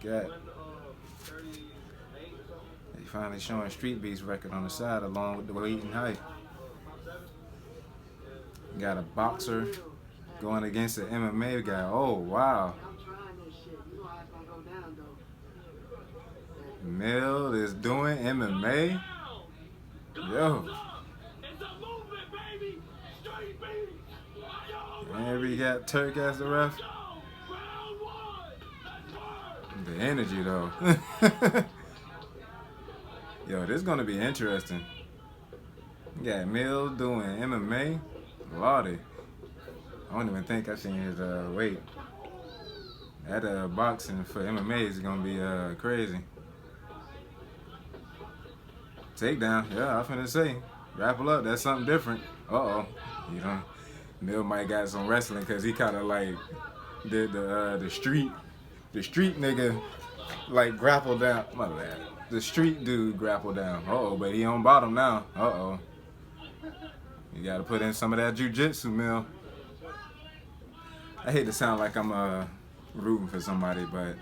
got. They finally showing Streetbeefs record on the side along with the weight and height. Got a boxer going against an MMA guy. Oh, wow. Meil is doing MMA. Yo. And we got Turk as the ref. The energy, though. Yo, this is going to be interesting. You got Meil doing MMA. Lordy. I don't even think I've seen his weight. That boxing for MMA is going to be crazy. Takedown. Yeah, I was finna say. Grapple up. That's something different. Uh-oh. You know, Meil might got some wrestling because he kind of like did the street nigga like grapple down. My bad. The street dude grapple down. Uh-oh, but he on bottom now. Uh-oh. You gotta put in some of that jujitsu, Meil. I hate to sound like I'm rooting for somebody, but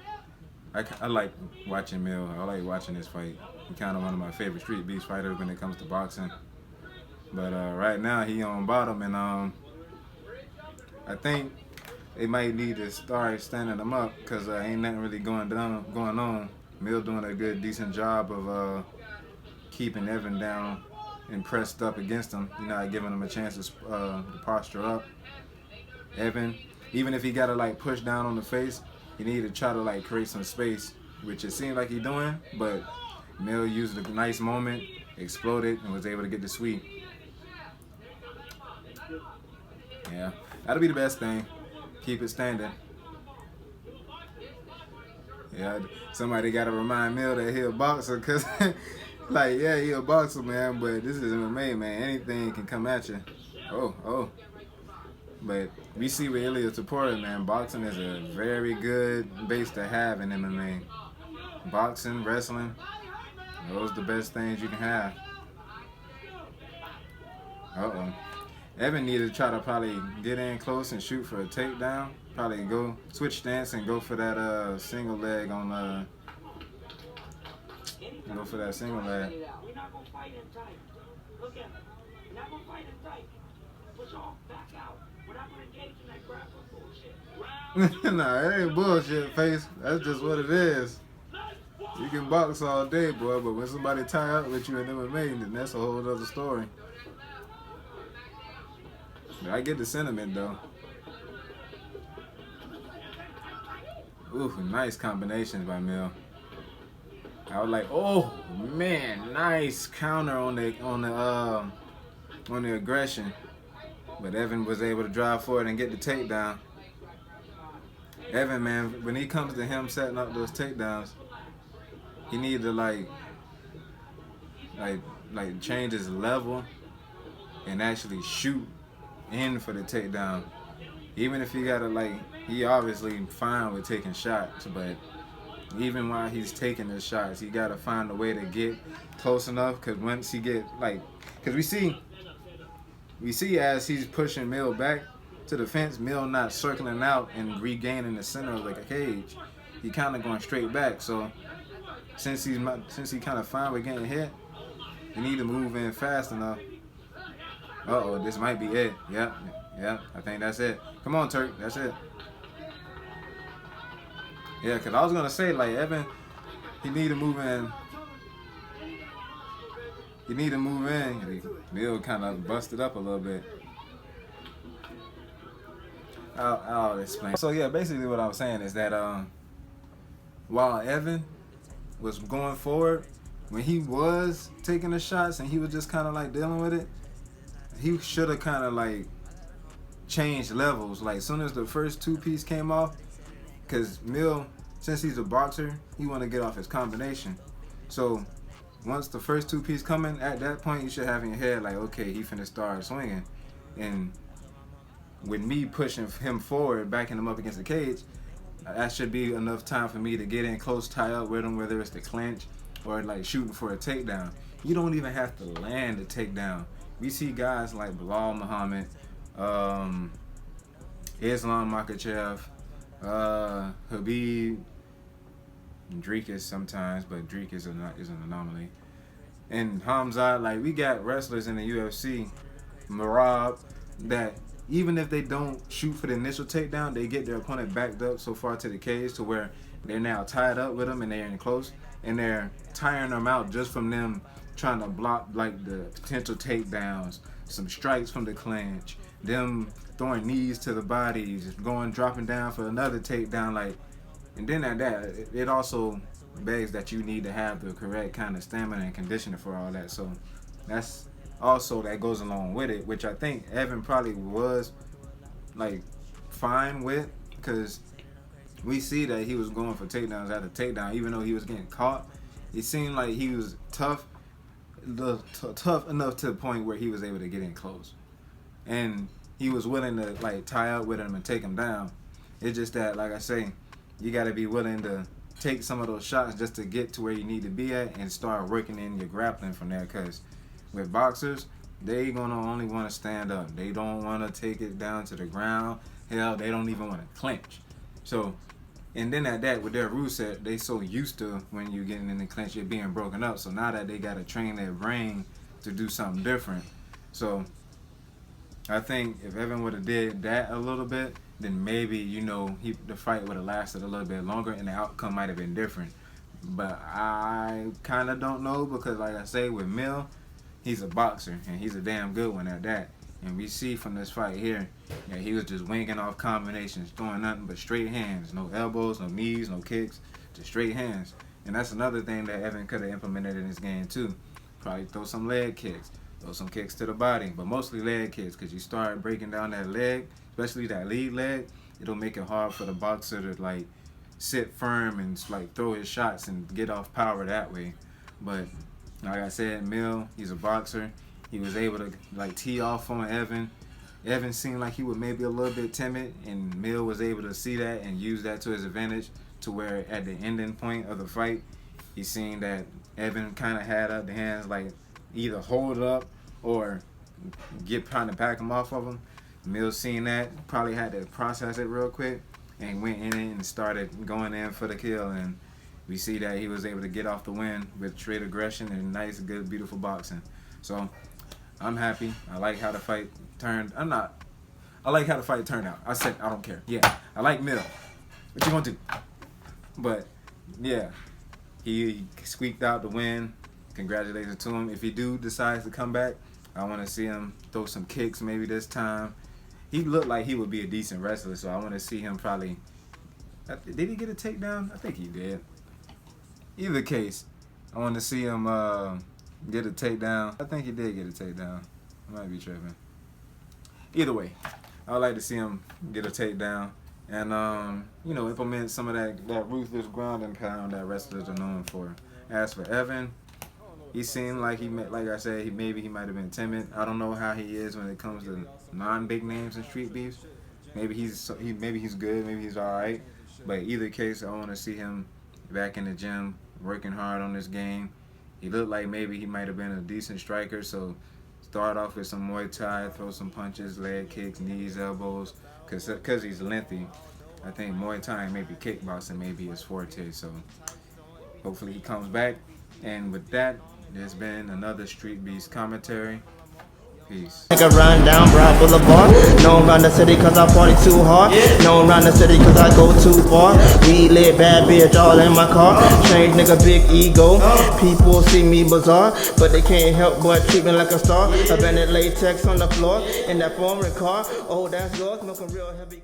I like watching Meil. I like watching this fight. He's kind of one of my favorite Street Beefs fighters when it comes to boxing. But right now he on bottom, and I think they might need to start standing him up because ain't nothing really going on. Meil doing a good, decent job of keeping Evan down and pressed up against him. You're not giving him a chance to posture up. Evan, even if he got to like push down on the face, he need to try to like create some space, which it seems like he's doing, but Meil used a nice moment, exploded, and was able to get the sweep. Yeah, that'll be the best thing. Keep it standing. Yeah, somebody got to remind Meil that he a boxer, because, like, yeah, he a boxer, man, but this is MMA, man. Anything can come at you. Oh. But we see with Ilya Topuria, man, boxing is a very good base to have in MMA. Boxing, wrestling, those are the best things you can have. Uh-oh. Evan needed to try to probably get in close and shoot for a takedown. Probably go switch stance and go for that single leg on go for that single leg. We're not gonna fight in tight. Look at me. We're not gonna fight in tight. Push off, back out. We're not gonna engage in that grappling bullshit. Nah, it ain't bullshit, face. That's just what it is. You can box all day, boy, but when somebody tie up with you in MMA, then that's a whole other story. I get the sentiment, though. Ooh, nice combinations by Meil. I was like, oh man, nice counter on the aggression, but Evan was able to drive forward and get the takedown. Evan, man, when he comes to him setting up those takedowns, he need to like change his level and actually shoot in for the takedown. Even if he gotta he obviously fine with taking shots, but even while he's taking his shots, he gotta find a way to get close enough. Cause once he get cause we see as he's pushing Meil back to the fence, Meil not circling out and regaining the center of like a cage. He kind of going straight back. So since he kind of fine with getting hit, he need to move in fast enough. Uh-oh, this might be it. Yep, I think that's it. Come on, Turk, that's it. Yeah, because I was going to say, like, Evan, he need to move in. Meil kind of busted up a little bit. I'll explain. So, yeah, basically what I'm saying is that while Evan was going forward, when he was taking the shots and he was just kind of, like, dealing with it, he should have kind of like changed levels. Like as soon as the first two-piece came off, because Meil, since he's a boxer, he want to get off his combination. So once the first two-piece coming, at that point you should have in your head like, okay, he finna start swinging. And with me pushing him forward, backing him up against the cage, that should be enough time for me to get in close, tie up with him, whether it's the clinch or like shooting for a takedown. You don't even have to land a takedown. We see guys like Bilal Muhammad, Islam Makhachev, Habib, Dreek sometimes, but Dreek is an anomaly. And Hamzat, like, we got wrestlers in the UFC, Marab, that even if they don't shoot for the initial takedown, they get their opponent backed up so far to the cage to where they're now tied up with them and they're in close, and they're tiring them out just from them trying to block like the potential takedowns, some strikes from the clinch, them throwing knees to the bodies, dropping down for another takedown, like. And then at that, it also begs that you need to have the correct kind of stamina and conditioning for all that. So that's also that goes along with it, which I think Evan probably was like fine with, because we see that he was going for takedowns after takedown, even though he was getting caught. It seemed like he was tough enough to the point where he was able to get in close, and he was willing to like tie up with him and take him down. It's just that, like I say, you got to be willing to take some of those shots just to get to where you need to be at and start working in your grappling from there. Because with boxers, they gonna only want to stand up. They don't want to take it down to the ground. Hell, they don't even want to clinch. So, and then at that, with their rule set, they so used to when you're getting in the clinch, you're being broken up. So now that they got to train their brain to do something different. So I think if Evan would have did that a little bit, then maybe, you know, the fight would have lasted a little bit longer and the outcome might have been different. But I kind of don't know, because like I say, with Meil, he's a boxer and he's a damn good one at that. And we see from this fight here that he was just winging off combinations, throwing nothing but straight hands, no elbows, no knees, no kicks, just straight hands. And that's another thing that Evan could have implemented in his game too. Probably throw some leg kicks, throw some kicks to the body, but mostly leg kicks, because you start breaking down that leg, especially that lead leg, it'll make it hard for the boxer to like sit firm and like throw his shots and get off power that way. But like I said, Meil, he's a boxer. He was able to like tee off on Evan. Evan seemed like he was maybe a little bit timid, and Meil was able to see that and use that to his advantage, to where at the ending point of the fight, he seen that Evan kind of had up the hands, like either hold up or trying to back him off of him. Meil seen that, probably had to process it real quick, and went in and started going in for the kill. And we see that he was able to get off the win with straight aggression and nice, good, beautiful boxing. So I'm happy. I like how the fight turned. I like how the fight turned out. I said I don't care. Yeah, I like Meil. What you gonna do? But yeah, he squeaked out the win. Congratulations to him. If he decides to come back, I want to see him throw some kicks maybe this time. He looked like he would be a decent wrestler, so I want to see him probably. Did he get a takedown? I think he did. Either case, I want to see him get a takedown. I think he did get a takedown. I might be tripping. Either way, I would like to see him get a takedown and you know, implement some of that ruthless ground and pound that wrestlers are known for. As for Evan, he seemed like like I said, maybe he might have been timid. I don't know how he is when it comes to non-big names in street beefs. Maybe he's good, maybe he's all right. But either case, I want to see him back in the gym, working hard on this game. He looked like maybe he might have been a decent striker, so start off with some Muay Thai, throw some punches, leg kicks, knees, elbows, because he's lengthy. I think Muay Thai and maybe kickboxing maybe his forte, so hopefully he comes back. And with that, there's been another Street Beefs commentary. Peace. Nigga run down Broad Boulevard. Known around the city cause I party too hard. Known around the city cause I go too far. We lit, bad bitch all in my car. Strange nigga, big ego. People see me bizarre, but they can't help but treat me like a star. Abandoned latex on the floor in that foreign car. Oh, that's yours, smoking real heavy.